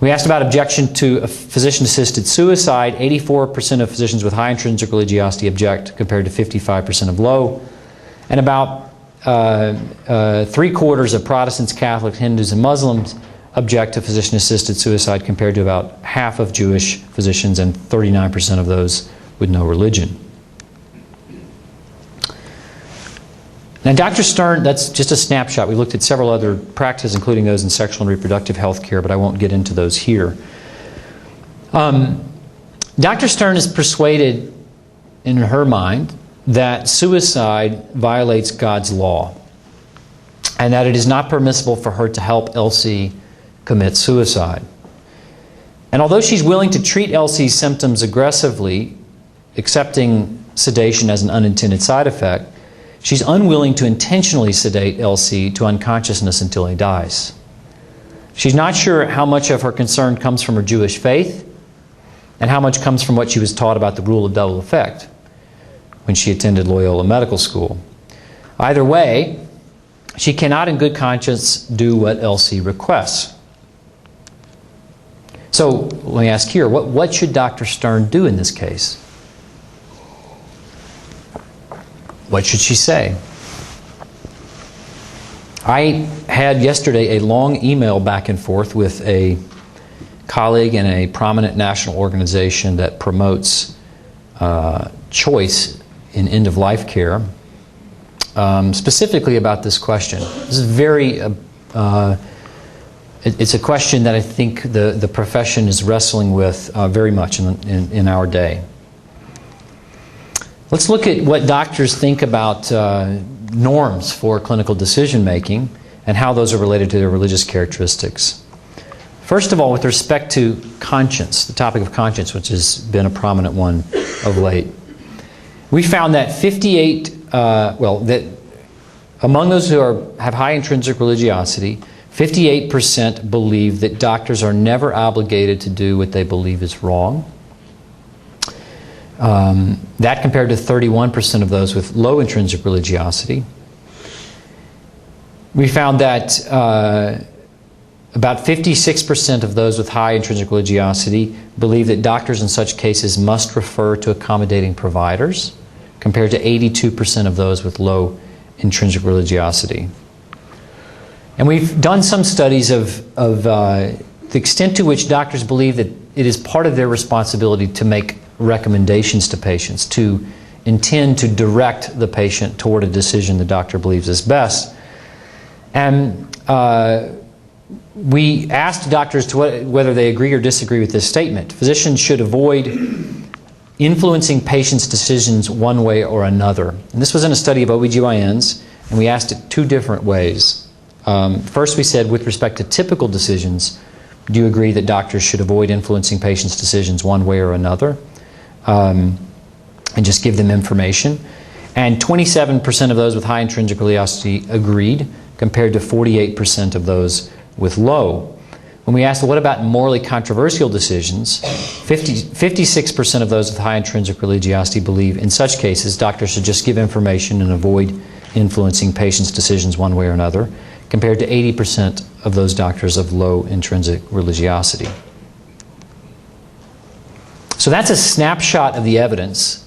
We asked about objection to physician-assisted suicide. 84% of physicians with high intrinsic religiosity object, compared to 55% of low. And about 3/4 of Protestants, Catholics, Hindus, and Muslims object to physician-assisted suicide, compared to about half of Jewish physicians and 39% of those with no religion. Now, Dr. Stern, that's just a snapshot. We looked at several other practices, including those in sexual and reproductive health care, but I won't get into those here. Dr. Stern is persuaded, in her mind, that suicide violates God's law, and that it is not permissible for her to help Elsie commit suicide. And although she's willing to treat Elsie's symptoms aggressively, accepting sedation as an unintended side effect, she's unwilling to intentionally sedate Elsie to unconsciousness until he dies. She's not sure how much of her concern comes from her Jewish faith and how much comes from what she was taught about the rule of double effect when she attended Loyola Medical School. Either way, she cannot in good conscience do what Elsie requests. So let me ask here, what should Dr. Stern do in this case? What should she say? I had yesterday a long email back and forth with a colleague in a prominent national organization that promotes choice in end-of-life care, specifically about this question. This is very, it's a question that I think the profession is wrestling with very much in our day. Let's look at what doctors think about norms for clinical decision-making and how those are related to their religious characteristics. First of all, with respect to conscience, the topic of conscience, which has been a prominent one of late, we found that that among those who have high intrinsic religiosity, 58% believe that doctors are never obligated to do what they believe is wrong. That compared to 31% of those with low intrinsic religiosity. We found that about 56% of those with high intrinsic religiosity believe that doctors in such cases must refer to accommodating providers, compared to 82% of those with low intrinsic religiosity. And we've done some studies of the extent to which doctors believe that it is part of their responsibility to make recommendations to patients, to intend to direct the patient toward a decision the doctor believes is best. And we asked doctors whether they agree or disagree with this statement. Physicians should avoid influencing patients' decisions one way or another. And this was in a study of OBGYNs, and we asked it two different ways. First, we said, with respect to typical decisions, do you agree that doctors should avoid influencing patients' decisions one way or another? And just give them information. And 27% of those with high intrinsic religiosity agreed, compared to 48% of those with low. When we asked, what about morally controversial decisions, 56% of those with high intrinsic religiosity believe in such cases doctors should just give information and avoid influencing patients' decisions one way or another, compared to 80% of those doctors of low intrinsic religiosity. So that's a snapshot of the evidence.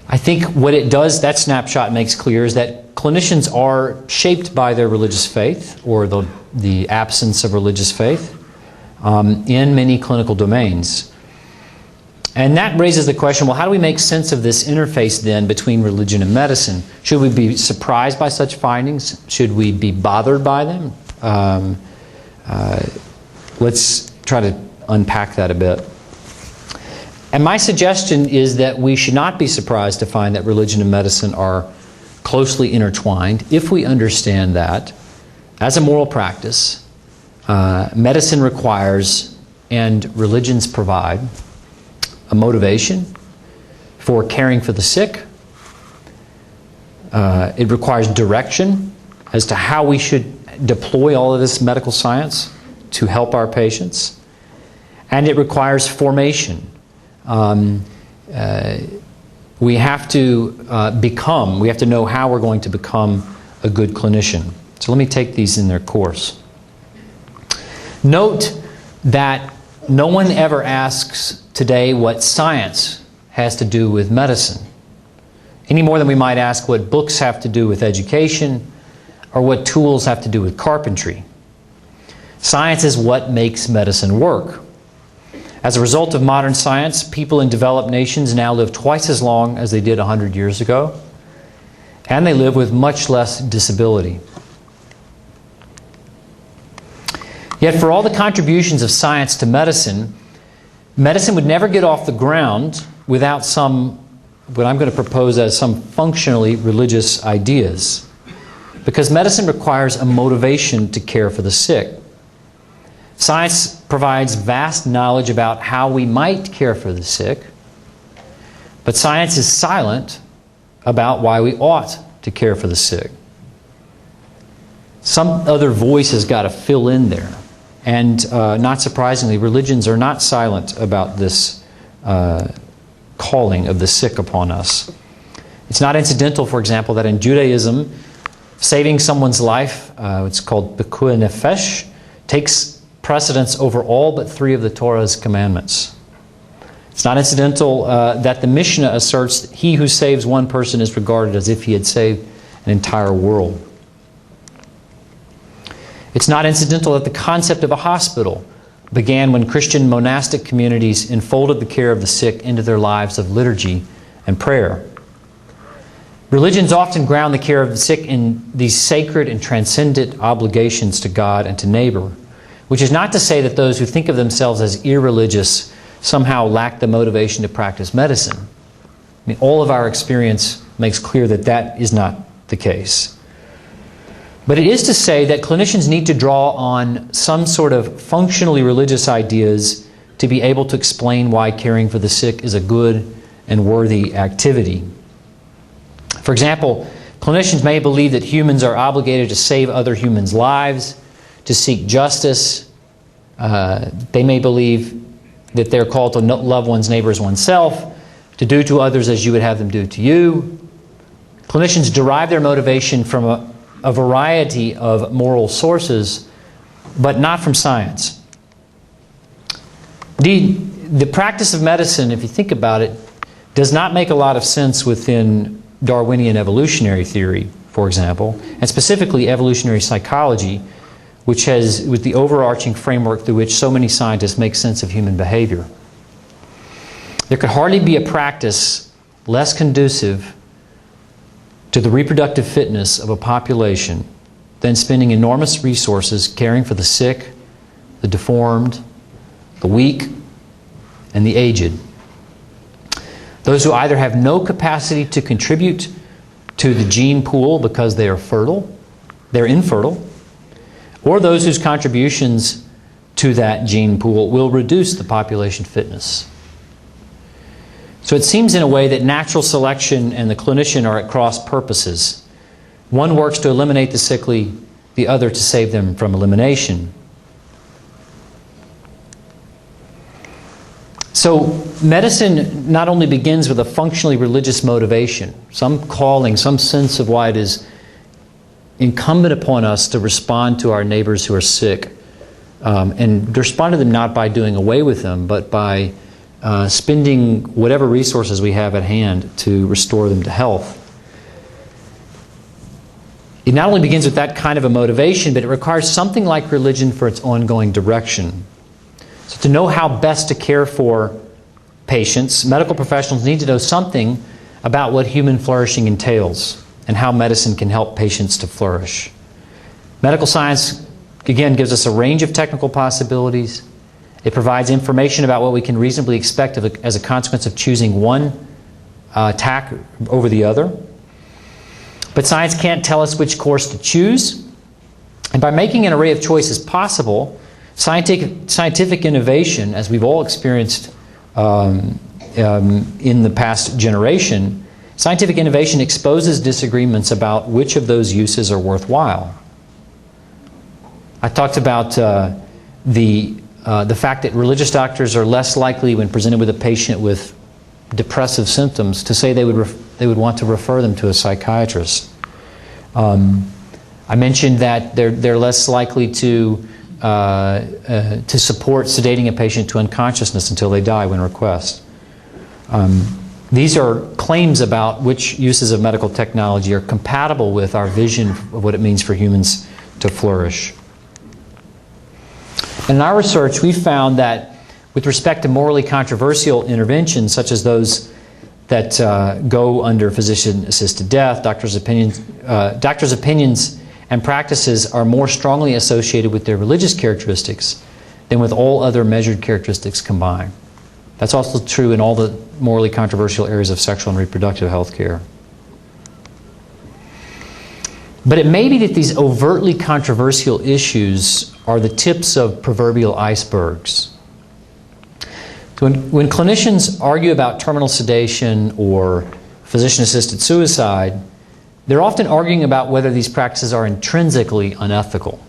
I think what it does, that snapshot makes clear, is that clinicians are shaped by their religious faith, or the absence of religious faith, in many clinical domains. And that raises the question, well, how do we make sense of this interface then between religion and medicine? Should we be surprised by such findings? Should we be bothered by them? Let's try to unpack that a bit. And my suggestion is that we should not be surprised to find that religion and medicine are closely intertwined if we understand that, as a moral practice, medicine requires and religions provide a motivation for caring for the sick. It requires direction as to how we should deploy all of this medical science to help our patients. And it requires formation. We have to we have to know how we're going to become a good clinician. So let me take these in their course. Note that no one ever asks today what science has to do with medicine, any more than we might ask what books have to do with education or what tools have to do with carpentry. Science is what makes medicine work. As a result of modern science, people in developed nations now live twice as long as they did 100 years ago, and they live with much less disability. Yet for all the contributions of science to medicine, medicine would never get off the ground without some, what I'm going to propose as some functionally religious ideas. Because medicine requires a motivation to care for the sick. Science provides vast knowledge about how we might care for the sick, but science is silent about why we ought to care for the sick. Some other voice has got to fill in there. And not surprisingly, religions are not silent about this calling of the sick upon us. It's not incidental, for example, that in Judaism, saving someone's life, it's called pikuah nefesh, takes precedence over all but 3 of the Torah's commandments. It's not incidental that the Mishnah asserts that he who saves one person is regarded as if he had saved an entire world. It's not incidental that the concept of a hospital began when Christian monastic communities enfolded the care of the sick into their lives of liturgy and prayer. Religions often ground the care of the sick in these sacred and transcendent obligations to God and to neighbor, which is not to say that those who think of themselves as irreligious somehow lack the motivation to practice medicine. I mean, all of our experience makes clear that that is not the case. But it is to say that clinicians need to draw on some sort of functionally religious ideas to be able to explain why caring for the sick is a good and worthy activity. For example, clinicians may believe that humans are obligated to save other humans' lives, to seek justice. They may believe that they're called to love one's neighbor as oneself, to do to others as you would have them do to you. Clinicians derive their motivation from a variety of moral sources, but not from science. Indeed, the practice of medicine, if you think about it, does not make a lot of sense within Darwinian evolutionary theory, for example, and specifically evolutionary psychology, which has with the overarching framework through which so many scientists make sense of human behavior. There could hardly be a practice less conducive to the reproductive fitness of a population than spending enormous resources caring for the sick, the deformed, the weak, and the aged. Those who either have no capacity to contribute to the gene pool because they're infertile, or those whose contributions to that gene pool will reduce the population fitness. So it seems in a way that natural selection and the clinician are at cross purposes. One works to eliminate the sickly, the other to save them from elimination. So medicine not only begins with a functionally religious motivation, some calling, some sense of why it is incumbent upon us to respond to our neighbors who are sick, and respond to them not by doing away with them, but by spending whatever resources we have at hand to restore them to health. It not only begins with that kind of a motivation, but it requires something like religion for its ongoing direction. So to know how best to care for patients, medical professionals need to know something about what human flourishing entails and how medicine can help patients to flourish. Medical science, again, gives us a range of technical possibilities. It provides information about what we can reasonably expect as a consequence of choosing one tack over the other. But science can't tell us which course to choose. And by making an array of choices possible, scientific innovation, as we've all experienced in the past generation, scientific innovation exposes disagreements about which of those uses are worthwhile. I talked about the fact that religious doctors are less likely, when presented with a patient with depressive symptoms, to say they would want to refer them to a psychiatrist. I mentioned that they're less likely to to support sedating a patient to unconsciousness until they die when request. These are claims about which uses of medical technology are compatible with our vision of what it means for humans to flourish. In our research, we found that with respect to morally controversial interventions, such as those that go under physician-assisted death, doctors' opinions and practices are more strongly associated with their religious characteristics than with all other measured characteristics combined. That's also true in all the morally controversial areas of sexual and reproductive health care. But it may be that these overtly controversial issues are the tips of proverbial icebergs. So when clinicians argue about terminal sedation or physician-assisted suicide, they're often arguing about whether these practices are intrinsically unethical.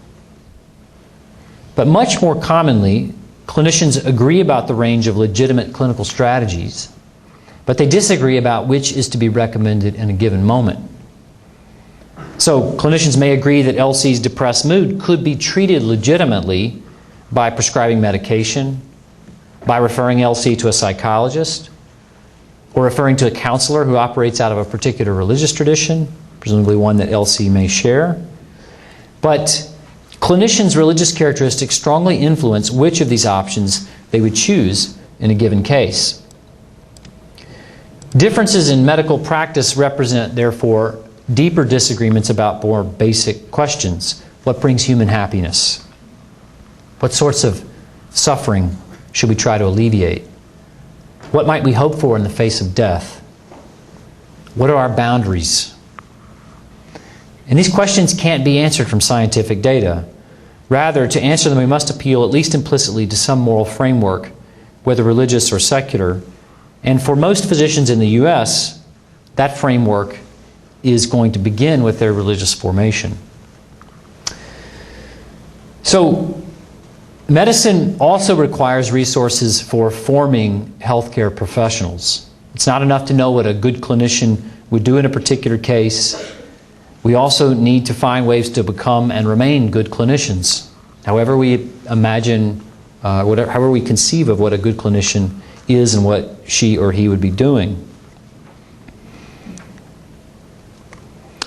But much more commonly, clinicians agree about the range of legitimate clinical strategies, but they disagree about which is to be recommended in a given moment. So clinicians may agree that LC's depressed mood could be treated legitimately by prescribing medication, by referring LC to a psychologist, or referring to a counselor who operates out of a particular religious tradition, presumably one that LC may share. But clinicians' religious characteristics strongly influence which of these options they would choose in a given case. Differences in medical practice represent, therefore, deeper disagreements about more basic questions. What brings human happiness? What sorts of suffering should we try to alleviate? What might we hope for in the face of death? What are our boundaries? And these questions can't be answered from scientific data. Rather, to answer them, we must appeal, at least implicitly, to some moral framework, whether religious or secular. And for most physicians in the U.S., that framework is going to begin with their religious formation. So, medicine also requires resources for forming healthcare professionals. It's not enough to know what a good clinician would do in a particular case. We also need to find ways to become and remain good clinicians. However we imagine, however we conceive of what a good clinician is and what she or he would be doing.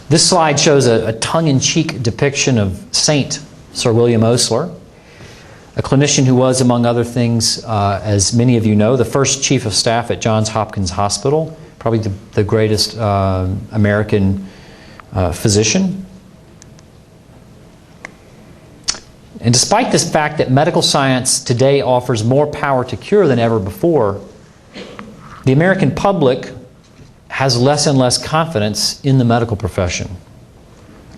This slide shows a tongue-in-cheek depiction of Saint Sir William Osler, a clinician who was, among other things, as many of you know, the first chief of staff at Johns Hopkins Hospital, probably the greatest American physician. And despite this fact that medical science today offers more power to cure than ever before, the American public has less and less confidence in the medical profession.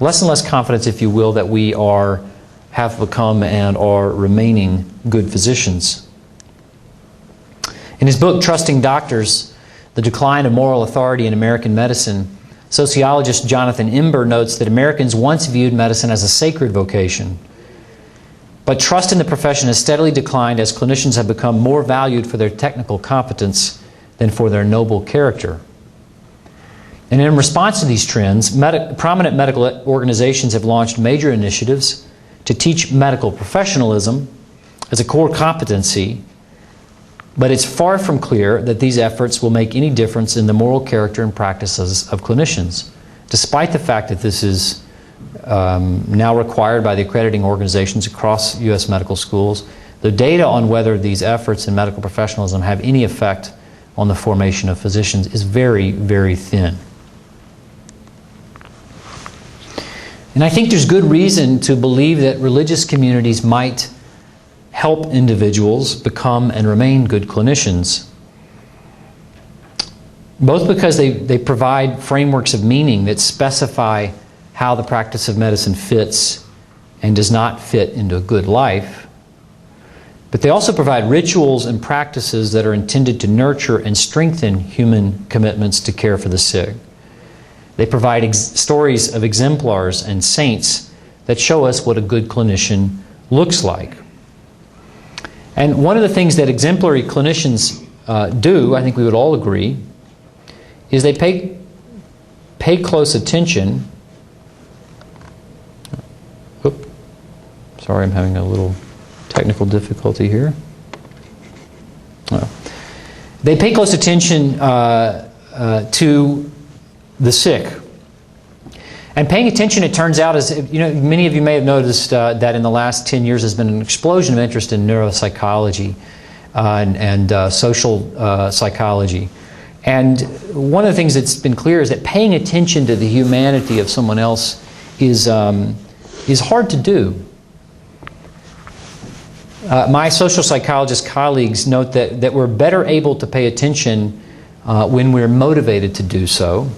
Less and less confidence, if you will, that we have become and are remaining good physicians. In his book, Trusting Doctors, The Decline of Moral Authority in American Medicine, sociologist Jonathan Imber notes that Americans once viewed medicine as a sacred vocation, but trust in the profession has steadily declined as clinicians have become more valued for their technical competence than for their noble character. And in response to these trends, prominent medical organizations have launched major initiatives to teach medical professionalism as a core competency, but it's far from clear that these efforts will make any difference in the moral character and practices of clinicians, despite the fact that this is now required by the accrediting organizations across U.S. medical schools. The data on whether these efforts in medical professionalism have any effect on the formation of physicians is very, very thin. And I think there's good reason to believe that religious communities might help individuals become and remain good clinicians, both because they provide frameworks of meaning that specify how the practice of medicine fits and does not fit into a good life, but they also provide rituals and practices that are intended to nurture and strengthen human commitments to care for the sick. They provide stories of exemplars and saints that show us what a good clinician looks like. And one of the things that exemplary clinicians do, I think we would all agree, is they pay close attention Sorry, I'm having a little technical difficulty here. They pay close attention to the sick. And paying attention, it turns out, is, many of you may have noticed that in the last 10 years there's been an explosion of interest in neuropsychology and social psychology. And one of the things that's been clear is that paying attention to the humanity of someone else is hard to do. My social psychologist colleagues note that we're better able to pay attention when we're motivated to do so,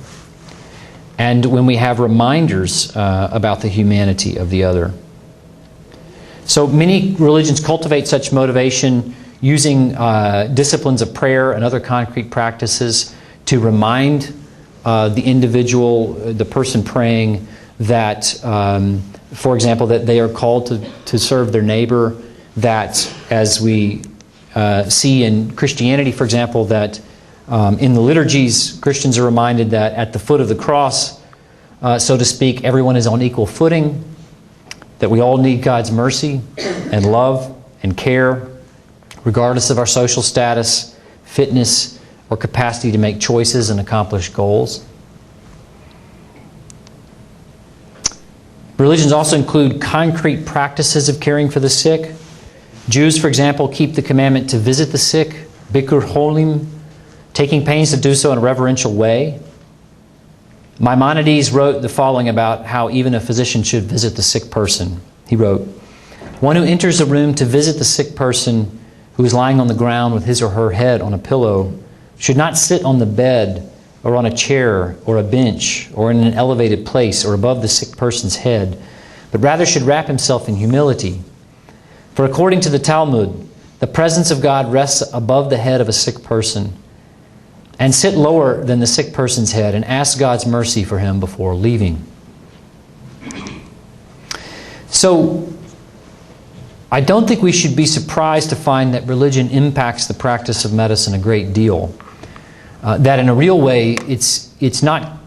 and when we have reminders about the humanity of the other. So many religions cultivate such motivation using disciplines of prayer and other concrete practices to remind the individual, the person praying, that, for example, that they are called to serve their neighbor, that, as we see in Christianity, for example, that in the liturgies, Christians are reminded that at the foot of the cross, so to speak, everyone is on equal footing, that we all need God's mercy and love and care, regardless of our social status, fitness, or capacity to make choices and accomplish goals. Religions also include concrete practices of caring for the sick. Jews, for example, keep the commandment to visit the sick, bikur cholim, taking pains to do so in a reverential way. Maimonides wrote the following about how even a physician should visit the sick person. He wrote, "One who enters a room to visit the sick person who is lying on the ground with his or her head on a pillow should not sit on the bed or on a chair or a bench or in an elevated place or above the sick person's head, but rather should wrap himself in humility. For according to the Talmud, the presence of God rests above the head of a sick person, and sit lower than the sick person's head and ask God's mercy for him before leaving." So, I don't think we should be surprised to find that religion impacts the practice of medicine a great deal. That in a real way, it's not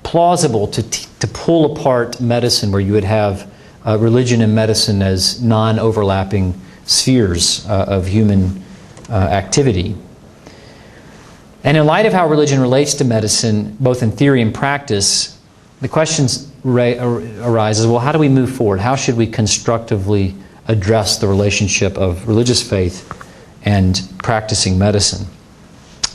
plausible to pull apart medicine where you would have religion and medicine as non-overlapping spheres of human activity. And in light of how religion relates to medicine, both in theory and practice, the questions arises, well, how do we move forward? How should we constructively address the relationship of religious faith and practicing medicine?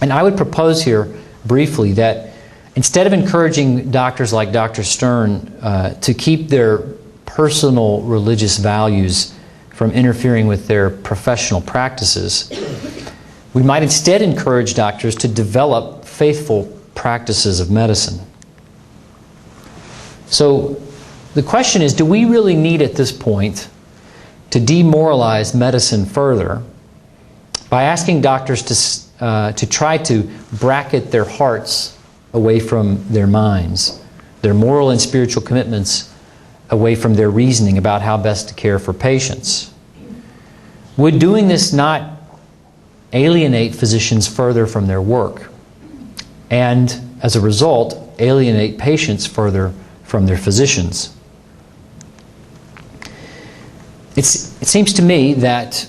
And I would propose here briefly that instead of encouraging doctors like Dr. Stern to keep their personal religious values from interfering with their professional practices, we might instead encourage doctors to develop faithful practices of medicine. So the question is, do we really need at this point to demoralize medicine further by asking doctors to try to bracket their hearts away from their minds, their moral and spiritual commitments away from their reasoning about how best to care for patients? Would doing this not alienate physicians further from their work, and as a result, alienate patients further from their physicians? It seems to me that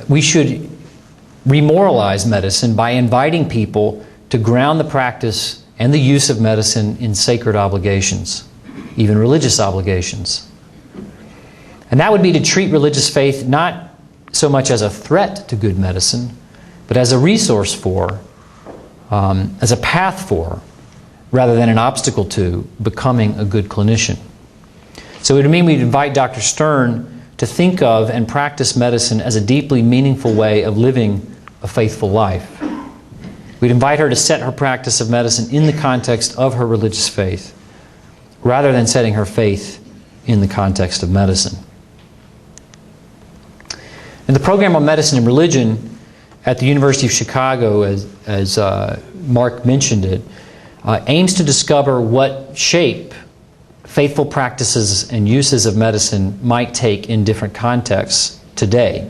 we should remoralize medicine by inviting people to ground the practice and the use of medicine in sacred obligations, even religious obligations. And that would be to treat religious faith not so much as a threat to good medicine, but as a resource for, as a path for, rather than an obstacle to, becoming a good clinician. So it would mean we'd invite Dr. Stern to think of and practice medicine as a deeply meaningful way of living a faithful life. We'd invite her to set her practice of medicine in the context of her religious faith, rather than setting her faith in the context of medicine. And the program on medicine and religion at the University of Chicago, as Mark mentioned it, aims to discover what shape faithful practices and uses of medicine might take in different contexts today,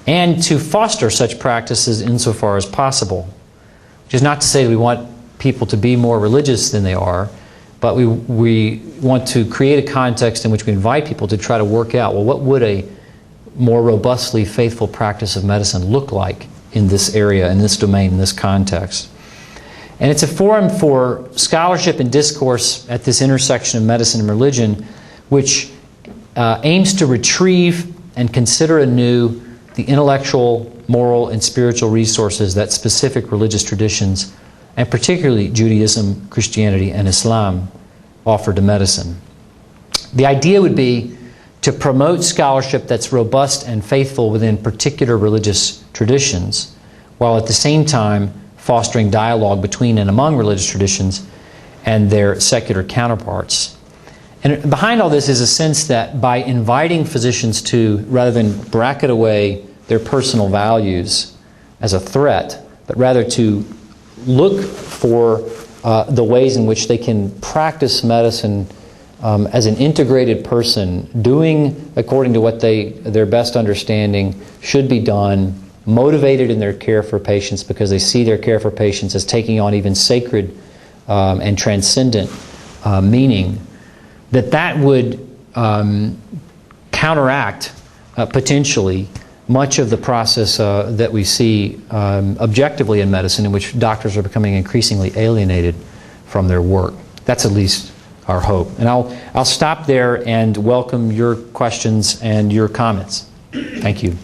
and to foster such practices insofar as possible. Which is not to say that we want people to be more religious than they are, but we want to create a context in which we invite people to try to work out, well, what would a more robustly faithful practice of medicine look like in this area, in this domain, in this context? And it's a forum for scholarship and discourse at this intersection of medicine and religion, which aims to retrieve and consider anew the intellectual, moral, and spiritual resources that specific religious traditions, and particularly Judaism, Christianity, and Islam, offer to medicine. The idea would be to promote scholarship that's robust and faithful within particular religious traditions, while at the same time fostering dialogue between and among religious traditions and their secular counterparts. And behind all this is a sense that by inviting physicians to, rather than bracket away their personal values as a threat, but rather to look for the ways in which they can practice medicine as an integrated person, doing according to what their best understanding should be done, motivated in their care for patients because they see their care for patients as taking on even sacred and transcendent meaning, that would counteract potentially much of the process that we see objectively in medicine, in which doctors are becoming increasingly alienated from their work. That's at least our hope. And I'll stop there and welcome your questions and your comments. Thank you.